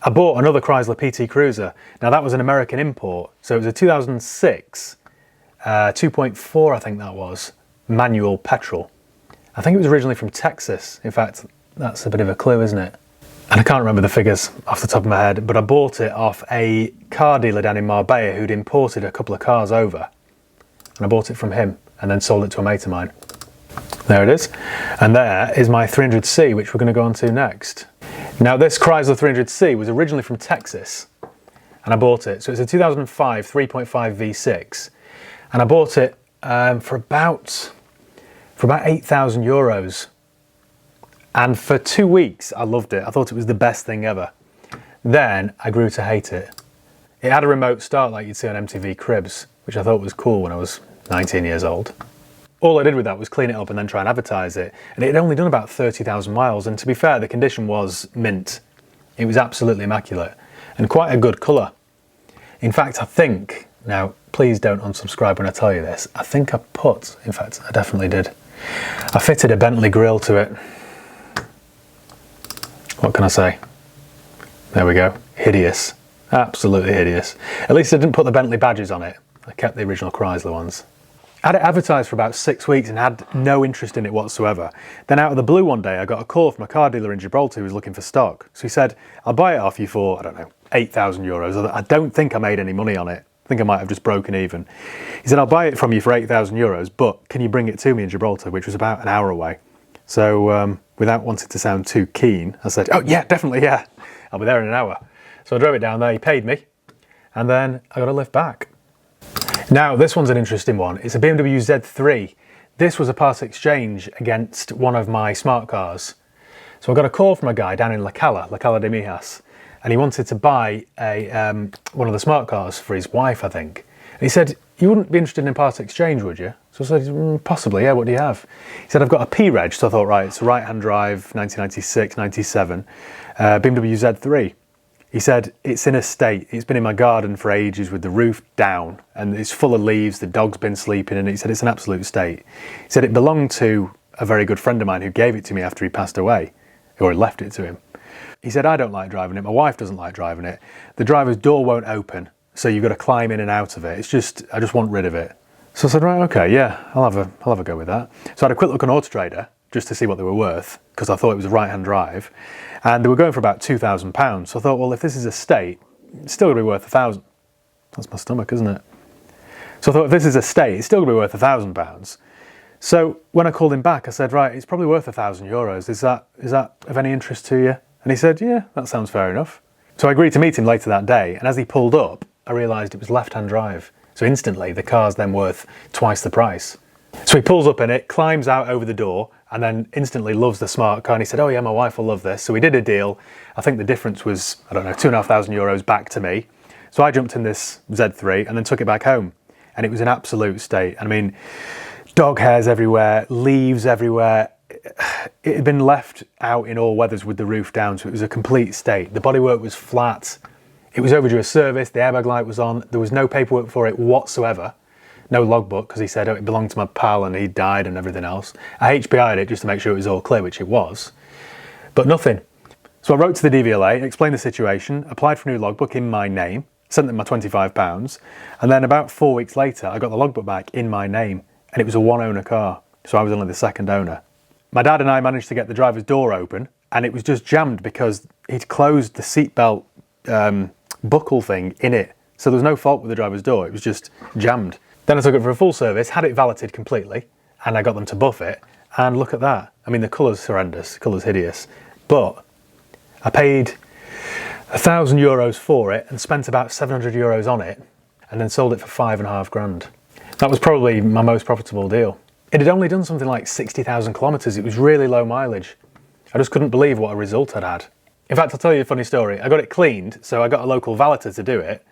I bought another Chrysler PT Cruiser. Now that was an American import, so it was a 2006, 2.4 I think that was, manual petrol. I think it was originally from Texas. In fact, that's a bit of a clue, isn't it? And I can't remember the figures off the top of my head, but I bought it off a car dealer down in Marbella who'd imported a couple of cars over. And I bought it from him and then sold it to a mate of mine. There it is. And there is my 300C, which we're going to go on to next. Now this Chrysler 300C was originally from Texas, and I bought it. So it's a 2005 3.5 V6, and I bought it for about €8,000. And for 2 weeks, I loved it. I thought it was the best thing ever. Then I grew to hate it. It had a remote start like you'd see on MTV Cribs, which I thought was cool when I was 19 years old. All I did with that was clean it up and then try and advertise it. And it had only done about 30,000 miles. And to be fair, the condition was mint. It was absolutely immaculate and quite a good colour. In fact, I think, now please don't unsubscribe when I tell you this, I think I definitely did. I fitted a Bentley grille to it. What can I say? There we go. Hideous. Absolutely hideous. At least I didn't put the Bentley badges on it. I kept the original Chrysler ones. I had it advertised for about 6 weeks and had no interest in it whatsoever. Then out of the blue one day, I got a call from a car dealer in Gibraltar who was looking for stock. So he said, I'll buy it off you for, I don't know, €8,000. I don't think I made any money on it. I think I might have just broken even. He said, I'll buy it from you for €8,000, but can you bring it to me in Gibraltar, which was about an hour away. So without wanting to sound too keen, I said, oh yeah, definitely, yeah. I'll be there in an hour. So I drove it down there, he paid me, and then I got a lift back. Now, this one's an interesting one. It's a BMW Z3. This was a part exchange against one of my smart cars. So I got a call from a guy down in La Cala de Mijas, and he wanted to buy one of the smart cars for his wife, I think. And he said, you wouldn't be interested in a part exchange, would you? So I said, possibly, yeah, what do you have? He said, I've got a P-Reg, so I thought, right, it's a right-hand drive, 1996, 97, BMW Z3. He said, it's in a state, it's been in my garden for ages with the roof down and it's full of leaves, the dog's been sleeping in it. He said, it's an absolute state. He said, it belonged to a very good friend of mine who gave it to me after he passed away, or left it to him. He said, I don't like driving it, my wife doesn't like driving it. The driver's door won't open, so you've got to climb in and out of it. I just want rid of it. So I said, right, okay, yeah, I'll have a go with that. So I had a quick look on Auto Trader just to see what they were worth, because I thought it was a right-hand drive, and they were going for about £2,000. So I thought, well, if this is estate, it's still going to be worth £1,000. That's my stomach, isn't it? So I thought, if this is estate, it's still going to be worth £1,000. So when I called him back, I said, right, it's probably worth €1,000. Is that of any interest to you? And he said, yeah, that sounds fair enough. So I agreed to meet him later that day, and as he pulled up, I realised it was left-hand drive. So instantly, the car's then worth twice the price. So he pulls up in it, climbs out over the door, and then instantly loves the smart car. And he said, oh yeah, my wife will love this. So we did a deal. I think the difference was, I don't know, €2,500 back to me. So I jumped in this Z3 and then took it back home. And it was an absolute state. I mean, dog hairs everywhere, leaves everywhere. It had been left out in all weathers with the roof down, so it was a complete state. The bodywork was flat. It was overdue a service, the airbag light was on, there was no paperwork for it whatsoever. No logbook, because he said, oh, it belonged to my pal and he died and everything else. I HPI'd it just to make sure it was all clear, which it was, but nothing. So I wrote to the DVLA, explained the situation, applied for a new logbook in my name, sent them my £25, and then about 4 weeks later, I got the logbook back in my name, and it was a one-owner car, so I was only the second owner. My dad and I managed to get the driver's door open, and it was just jammed because he'd closed the seatbelt buckle thing in it. So there was no fault with the driver's door, it was just jammed. Then I took it for a full service, had it valeted completely, and I got them to buff it, and look at that. I mean, the colour's horrendous, the colour's hideous, but I paid €1,000 for it and spent about €700 on it, and then sold it for £5,500. That was probably my most profitable deal. It had only done something like 60,000 kilometres, it was really low mileage. I just couldn't believe what a result I'd had. In fact, I'll tell you a funny story. I got it cleaned, so I got a local valeter to do it,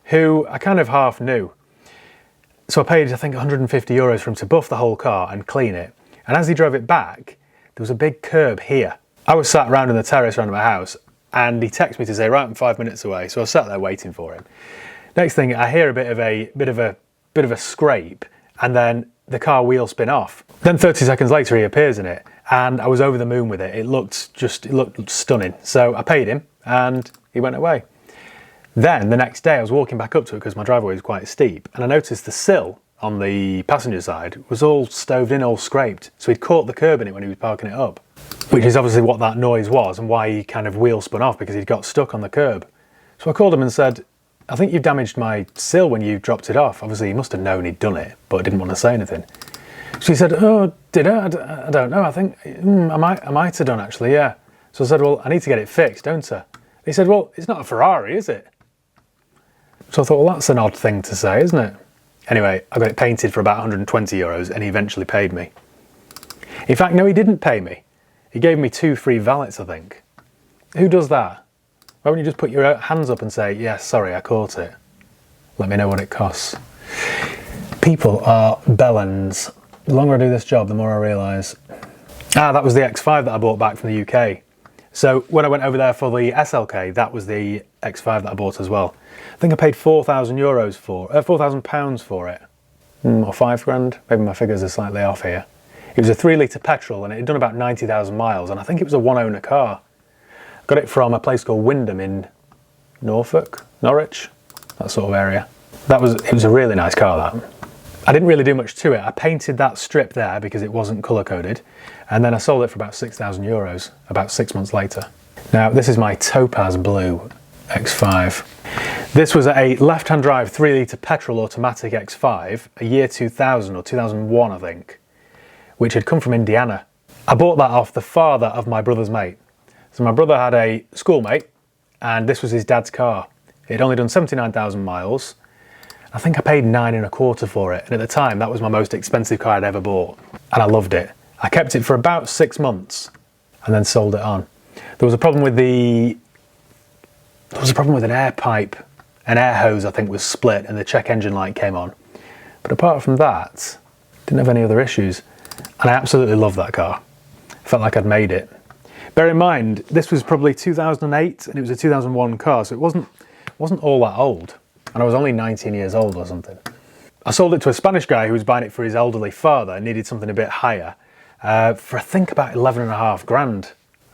who I kind of half knew. So I paid, I think, €150 for him to buff the whole car and clean it. And as he drove it back, there was a big curb here. I was sat round in the terrace around my house, and he texted me to say, right, I'm 5 minutes away. So I sat there waiting for him. Next thing, I hear a bit of a scrape, and then the car wheel spin off. Then 30 seconds later, he appears in it, and I was over the moon with it. It looked stunning. So I paid him, and he went away. Then the next day I was walking back up to it because my driveway was quite steep, and I noticed the sill on the passenger side was all stoved in, all scraped. So he'd caught the curb in it when he was parking it up, which is obviously what that noise was and why he kind of wheel spun off, because he'd got stuck on the curb. So I called him and said, I think you've damaged my sill when you dropped it off. Obviously he must have known he'd done it, but didn't want to say anything. She said, oh, did I? I don't know. I think I might have done actually, yeah. So I said, well, I need to get it fixed, don't I? He said, well, it's not a Ferrari, is it? So I thought, well, that's an odd thing to say, isn't it? Anyway, I got it painted for about €120 and he eventually paid me. In fact, no, he didn't pay me. He gave me 2 free valets, I think. Who does that? Why wouldn't you just put your hands up and say, yes, sorry, I caught it. Let me know what it costs. People are bellends. The longer I do this job, the more I realise. That was the X5 that I bought back from the UK. So when I went over there for the SLK, that was the X5 that I bought as well. I think I paid £4,000 for £4,000 for it, or £5,000. Maybe my figures are slightly off here. It was a 3-litre petrol and it had done about 90,000 miles, and I think it was a one-owner car. Got it from a place called Wyndham in Norfolk, Norwich, that sort of area. It was a really nice car, that. I didn't really do much to it. I painted that strip there because it wasn't colour coded, and then I sold it for about €6,000 about 6 months later. Now this is my Topaz Blue X5. This was a left-hand drive 3-litre petrol automatic X5, a year 2000 or 2001 I think, which had come from Indiana. I bought that off the father of my brother's mate. So my brother had a schoolmate and this was his dad's car. It had only done 79,000 miles. I think I paid £9.25 for it, and at the time that was my most expensive car I'd ever bought, and I loved it. I kept it for about 6 months and then sold it on. There was a problem with an air pipe, an air hose I think was split, and the check engine light came on. But apart from that, didn't have any other issues, and I absolutely loved that car. Felt like I'd made it. Bear in mind, this was probably 2008 and it was a 2001 car, so it wasn't all that old. And I was only 19 years old or something. I sold it to a Spanish guy who was buying it for his elderly father and needed something a bit higher for I think about 11,500.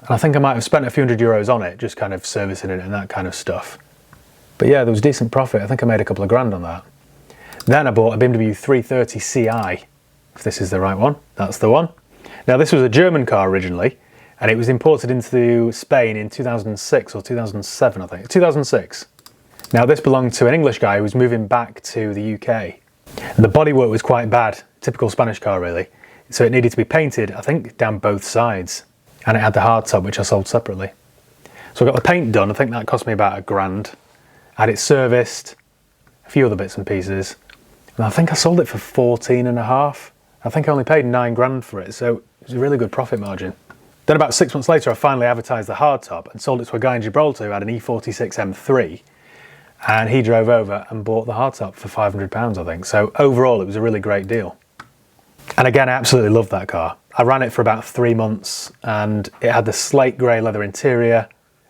And I think I might have spent a few €100 on it, just kind of servicing it and that kind of stuff. But yeah, there was decent profit. I think I made a couple of grand on that. Then I bought a BMW 330 Ci, if this is the right one. That's the one. Now this was a German car originally, and it was imported into Spain in 2006 or 2007, I think. 2006. Now this belonged to an English guy who was moving back to the UK. And the bodywork was quite bad, typical Spanish car really. So it needed to be painted, I think, down both sides. And it had the hardtop, which I sold separately. So I got the paint done. I think that cost me about £1,000. I had it serviced, a few other bits and pieces. And I think I sold it for 14.5. I think I only paid £9,000 for it, so it was a really good profit margin. Then about 6 months later, I finally advertised the hardtop and sold it to a guy in Gibraltar who had an E46 M3. And he drove over and bought the hardtop for £500, I think. So overall, it was a really great deal. And again, I absolutely loved that car. I ran it for about 3 months and it had the slate grey leather interior,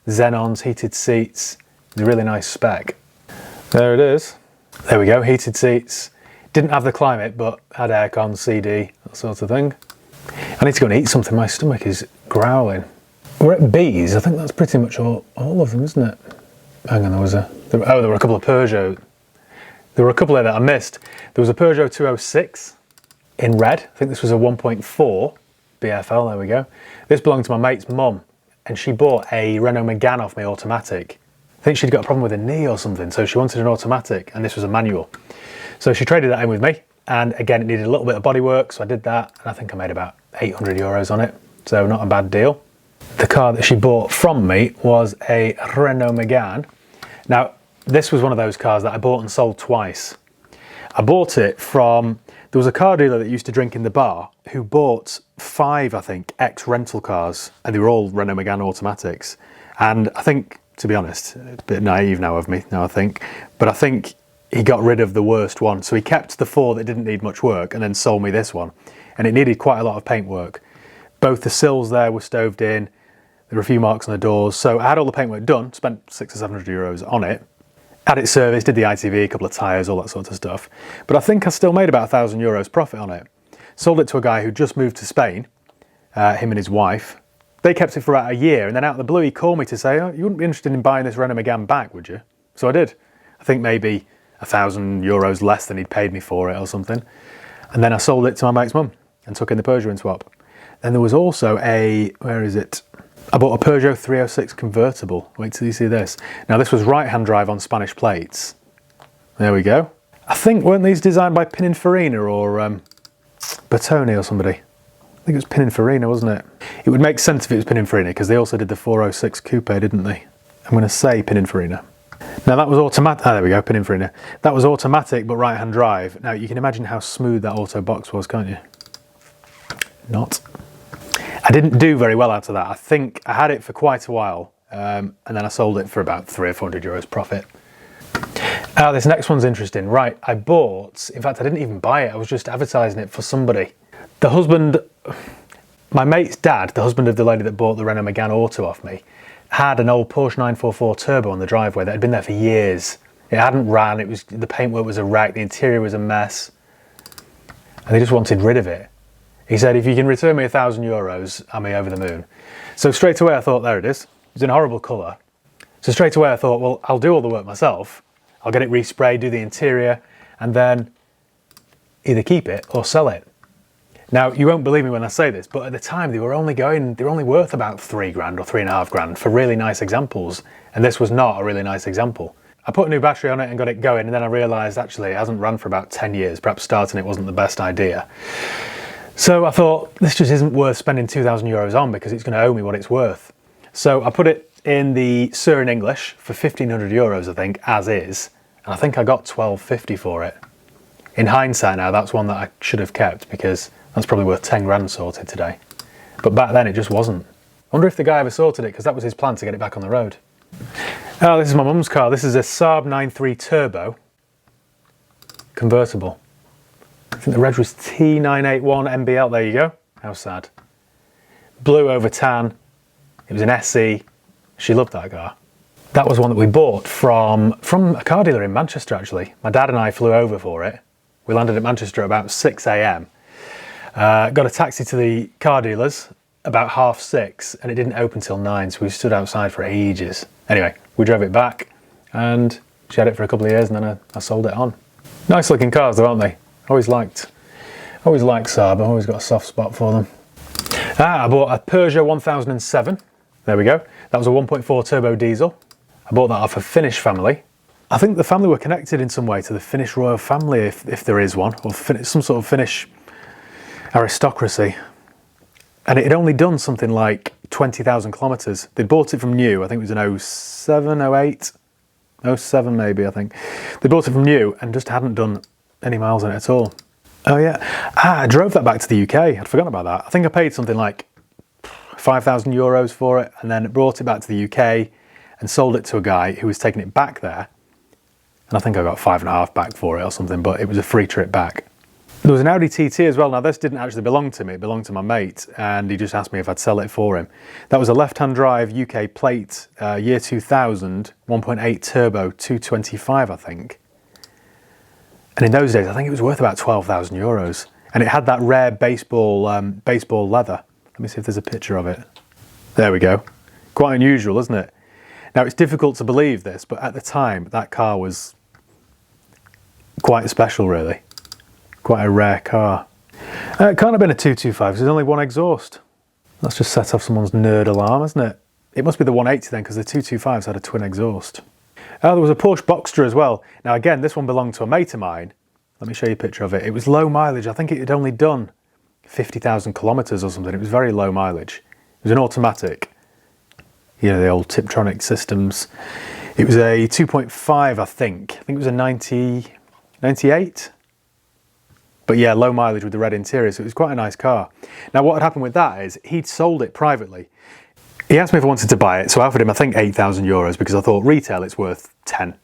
Xenons, heated seats. It was a really nice spec. There it is. There we go, heated seats. Didn't have the climate, but had aircon, CD, that sort of thing. I need to go and eat something. My stomach is growling. We're at B's. I think that's pretty much all of them, isn't it? Hang on, there were a couple of Peugeot. There were a couple there that I missed. There was a Peugeot 206 in red. I think this was a 1.4 BFL, there we go. This belonged to my mate's mum, and she bought a Renault Megane off me automatic. I think she'd got a problem with her knee or something, so she wanted an automatic, and this was a manual. So she traded that in with me, and again, it needed a little bit of bodywork, so I did that, and I think I made about €800 on it, so not a bad deal. The car that she bought from me was a Renault Megane. Now, this was one of those cars that I bought and sold twice. I bought it from, there was a car dealer that used to drink in the bar who bought 5, I think, ex-rental cars, and they were all Renault Megane automatics. And I think, to be honest, it's a bit naive now of me, now I think, but I think he got rid of the worst one. So he kept the 4 that didn't need much work and then sold me this one. And it needed quite a lot of paint work. Both the sills there were stoved in, there were a few marks on the doors. So I had all the paintwork done, spent €600 or €700 on it. Had it serviced, did the ITV, a couple of tyres, all that sort of stuff. But I think I still made about €1,000 profit on it. Sold it to a guy who just moved to Spain, him and his wife. They kept it for about a year, and then out of the blue he called me to say, oh, you wouldn't be interested in buying this Renault Megane back, would you? So I did. I think maybe €1,000 less than he'd paid me for it or something. And then I sold it to my mate's mum and took in the Peugeot in swap. Then there was also a, where is it? I bought a Peugeot 306 convertible. Wait till you see this. Now this was right-hand drive on Spanish plates. There we go. I think, weren't these designed by Pininfarina or Bertone or somebody? I think it was Pininfarina, wasn't it? It would make sense if it was Pininfarina because they also did the 406 Coupe, didn't they? I'm going to say Pininfarina. Now that was automatic. Ah, there we go, Pininfarina. That was automatic but right-hand drive. Now you can imagine how smooth that auto box was, can't you? Not. I didn't do very well out of that. I think I had it for quite a while, and then I sold it for about €300 or €400 profit. This next one's interesting. Right, I bought, in fact I didn't even buy it, I was just advertising it for somebody. The husband, my mate's dad, the husband of the lady that bought the Renault Megane Auto off me, had an old Porsche 944 Turbo on the driveway that had been there for years. It hadn't ran, the paintwork was a wreck, the interior was a mess, and they just wanted rid of it. He said, if you can return me €1,000, I'm over the moon. So straight away I thought, there it is. It was in a horrible colour. So straight away I thought, well, I'll do all the work myself. I'll get it resprayed, do the interior, and then either keep it or sell it. Now, you won't believe me when I say this, but at the time they were only worth about £3,000 or £3,500 for really nice examples. And this was not a really nice example. I put a new battery on it and got it going, and then I realised actually it hasn't run for about 10 years. Perhaps starting it wasn't the best idea. So I thought, this just isn't worth spending €2,000 on because it's going to owe me what it's worth. So I put it in the Sur in English for €1,500, I think, as is. And I think I got $1,250 for it. In hindsight now, that's one that I should have kept because that's probably worth 10 grand sorted today. But back then it just wasn't. I wonder if the guy ever sorted it because that was his plan to get it back on the road. Oh, this is my mum's car. This is a Saab 9.3 Turbo convertible. I think the reg was T981 MBL. There you go. How sad. Blue over tan. It was an SE. She loved that car. That was one that we bought from a car dealer in Manchester, actually. My dad and I flew over for it. We landed at Manchester at about 6 AM. Got a taxi to the car dealers, about 6:30 and it didn't open till 9, so we stood outside for ages. Anyway, we drove it back and she had it for a couple of years and then I sold it on. Nice looking cars though, aren't they? Always liked Saab, I've always got a soft spot for them. I bought a Peugeot 1007. There we go. That was a 1.4 turbo diesel. I bought that off a Finnish family. I think the family were connected in some way to the Finnish royal family, if there is one, or some sort of Finnish aristocracy. And it had only done something like 20,000 kilometres. They bought it from new, I think it was in 07, 08, 07 maybe, I think. They bought it from new and just hadn't done any miles on it at all. Oh yeah, I drove that back to the UK, I'd forgotten about that. I think I paid something like 5,000 euros for it and then brought it back to the UK and sold it to a guy who was taking it back there. And I think I got 5.5 back for it or something, but it was a free trip back. There was an Audi TT as well. Now this didn't actually belong to me, it belonged to my mate, and he just asked me if I'd sell it for him. That was a left-hand drive UK plate, year 2000, 1.8 turbo, 225 I think. And in those days I think it was worth about 12,000 euros. And it had that rare baseball leather. Let me see if there's a picture of it. There we go. Quite unusual, isn't it? Now it's difficult to believe this, but at the time that car was quite special really. Quite a rare car. It can't have been a 225 because there's only one exhaust. That's just set off someone's nerd alarm, isn't it? It must be the 180 then, because the 225s had a twin exhaust. There was a Porsche Boxster as well. Now again, this one belonged to a mate of mine. Let me show you a picture of it. It was low mileage. I think it had only done 50,000 kilometres or something. It was very low mileage. It was an automatic. You know, the old Tiptronic systems. It was a 2.5, I think. I think it was a 98. But yeah, low mileage with the red interior, so it was quite a nice car. Now what had happened with that is he'd sold it privately. He asked me if I wanted to buy it, so I offered him I think 8,000 euros because I thought retail it's worth 10.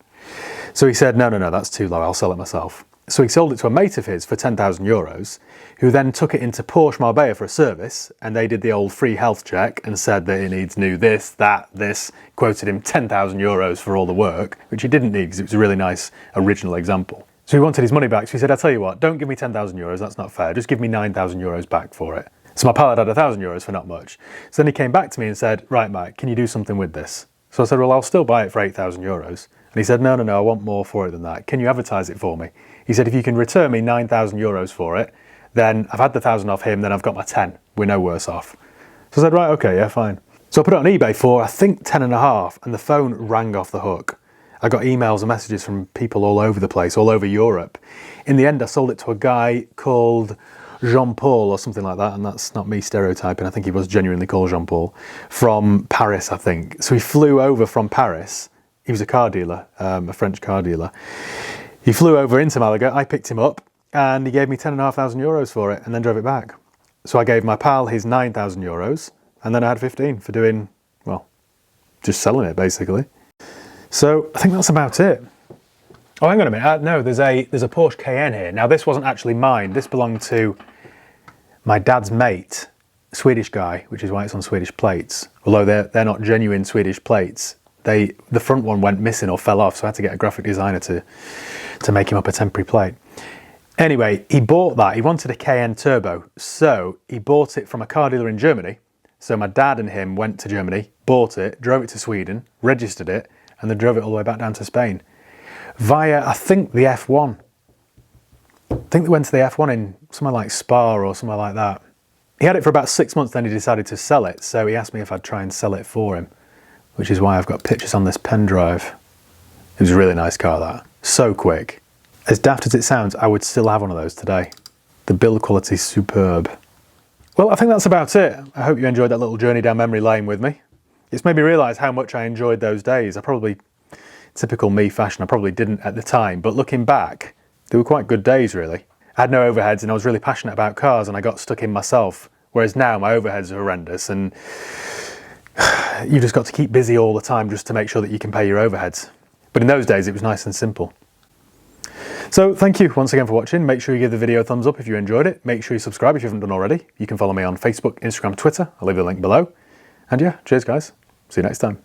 So he said, no, that's too low, I'll sell it myself. So he sold it to a mate of his for 10,000 euros, who then took it into Porsche Marbella for a service, and they did the old free health check and said that it needs new this, that, this, quoted him 10,000 euros for all the work, which he didn't need because it was a really nice original example. So he wanted his money back, so he said, I'll tell you what, don't give me 10,000 euros, that's not fair, just give me 9,000 euros back for it. So my pal had 1,000 euros for not much. So then he came back to me and said, right Mike, can you do something with this? So I said, well, I'll still buy it for 8,000 euros. And he said, no, I want more for it than that. Can you advertise it for me? He said, if you can return me 9,000 euros for it, then I've had the 1,000 off him, then I've got my 10. We're no worse off. So I said, right, okay, yeah, fine. So I put it on eBay for, I think, 10.5, and the phone rang off the hook. I got emails and messages from people all over the place, all over Europe. In the end, I sold it to a guy called Jean-Paul or something like that, and that's not me stereotyping, I think he was genuinely called Jean-Paul, from Paris, I think. So he flew over from Paris. He was a car dealer, a French car dealer. He flew over into Malaga, I picked him up, and he gave me 10,500 euros for it, and then drove it back. So I gave my pal his 9,000 euros, and then I had 15 for doing, well, just selling it, basically. So I think that's about it. Oh, hang on a minute. No, there's a Porsche Cayenne here. Now this wasn't actually mine. This belonged to my dad's mate, Swedish guy, which is why it's on Swedish plates. Although they're not genuine Swedish plates. The front one went missing or fell off, so I had to get a graphic designer to make him up a temporary plate. Anyway, he bought that. He wanted a Cayenne Turbo, so he bought it from a car dealer in Germany. So my dad and him went to Germany, bought it, drove it to Sweden, registered it, and then drove it all the way back down to Spain via, I think, the F1. I think they went to the F1 in somewhere like Spa or somewhere like that. He had it for about 6 months, then he decided to sell it, so he asked me if I'd try and sell it for him, which is why I've got pictures on this pen drive. It was a really nice car, that. So quick. As daft as it sounds, I would still have one of those today. The build quality's superb. Well, I think that's about it. I hope you enjoyed that little journey down memory lane with me. It's made me realise how much I enjoyed those days. Typical me fashion, I probably didn't at the time, but looking back, they were quite good days really. I had no overheads and I was really passionate about cars and I got stuck in myself, whereas now my overheads are horrendous and you just got to keep busy all the time just to make sure that you can pay your overheads. But in those days it was nice and simple. So thank you once again for watching. Make sure you give the video a thumbs up if you enjoyed it. Make sure you subscribe if you haven't done already. You can follow me on Facebook, Instagram, Twitter. I'll leave the link below. And yeah, cheers guys. See you next time.